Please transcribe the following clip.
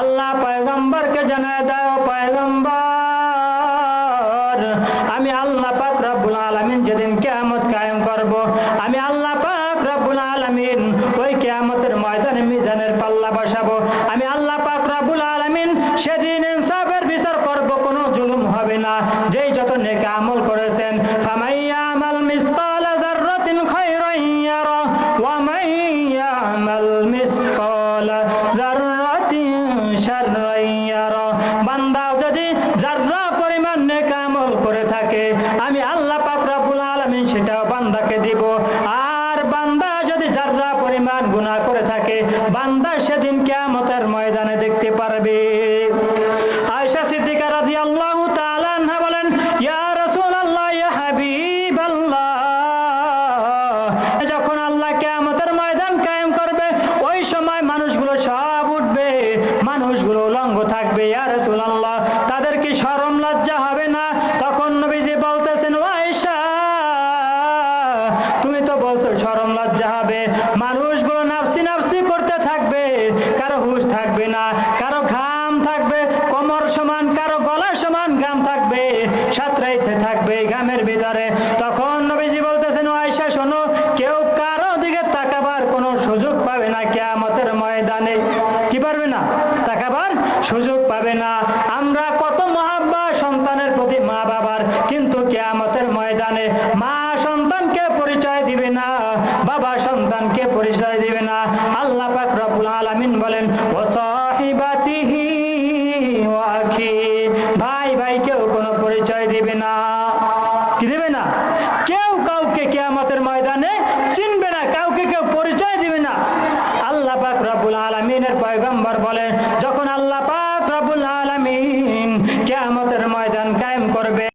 আল্লাহ পয়গম্বরকে জানায় দাও, পয়গম্বর আমি আল্লাহ পাক রব্বুল আলামিন যেদিন কিয়ামত কায়েম করব, আমি আল্লাহ পাক রব্বুল আলামিন ওই কিয়ামতের ময়দানে মিজানের পাল্লা বসাবো। আমি আল্লাহ পাক রব্বুল আলামিন সেদিন ইনসাফের বিচার করব, কোনো জুলুম হবে না। যেই যত নেক আমল করেছেন, ফামাইয়ামাল মিসকালা যাররাতিন খায়রান ইয়ারা ওয়া মাইয়ামাল মিসকালা যাররাতিন শাররান ইয়ারা। বান্দা যদি যাররা পরিমাণ নেক আমল করে থাকে, আমি আল্লাহ পাক রব্বুল আলামিন সেটাও বান্দাকে দিব। আর বান্দা যদি যাররা পরিমাণ গুনাহ করে থাকে, বান্দা সেদিন কিয়ামতের ময়দানে দেখতে পারবে। আয়েশা সিদ্দিকা রাদিয়াল্লাহু তাআলা আনহা বলেন, ইয়া রাসূলুল্লাহ, ইয়া হাবিবাল্লাহ, যখন আল্লাহ কিয়ামতের ময়দান কায়েম করবে, ওই সময় মানুষগুলো সব উঠবে, মানুষগুলো উলঙ্গ থাকবে। ইয়া রাসূলুল্লাহ, তাদের কি শরম লজ্জা হবে না? তখন নবীজি বলতেছেন, ও আয়েশা, তুমি তো বলছো শরম লজ্জা হবে। মানুষগুলো নাফসি নাফসি করতে থাকবে, কারো হুঁশ থাকবে না, কারো ঘাম থাকবে কোমর সমান, কারো গলা সমান ঘাম থাকবে, সাঁতরাইতে থাকবে ঘামের ভিতরে। তখন নবীজি বলতেছেন, ও আয়েশা শোনো, কেউ কারো দিকে তাকাবার কোনো সুযোগ পাবে না কিয়ামতের ময়দানে। কি পারবে না? তাকাবার সুযোগ পাবে না। আমরা কত মহাব্বা সন্তানের প্রতি মা বাবার, কিন্তু কিয়ামতের ময়দানে মা সন্তানকে পরিচয় দিবে না, বাবা সন্তানকে পরিচয় দিবে না। আল্লাহ পাক রব্বুল আলামিন বলেন, ওয়া সাহিবাতিহি ওয়া আখি, ভাই ভাইকেও কোনো পরিচয় দিবে না। কি দিবে না? কেউ কাউকে কিয়ামতের ময়দানে চিনবে না, কাউকে কেউ পরিচয় দিবে না। আল্লাহ পাক রব্বুল আলামিনের পয়গম্বর বলেন, যখন আল্লাহ পাক রব্বুল আলামিন কিয়ামতের ময়দান কায়েম করবে,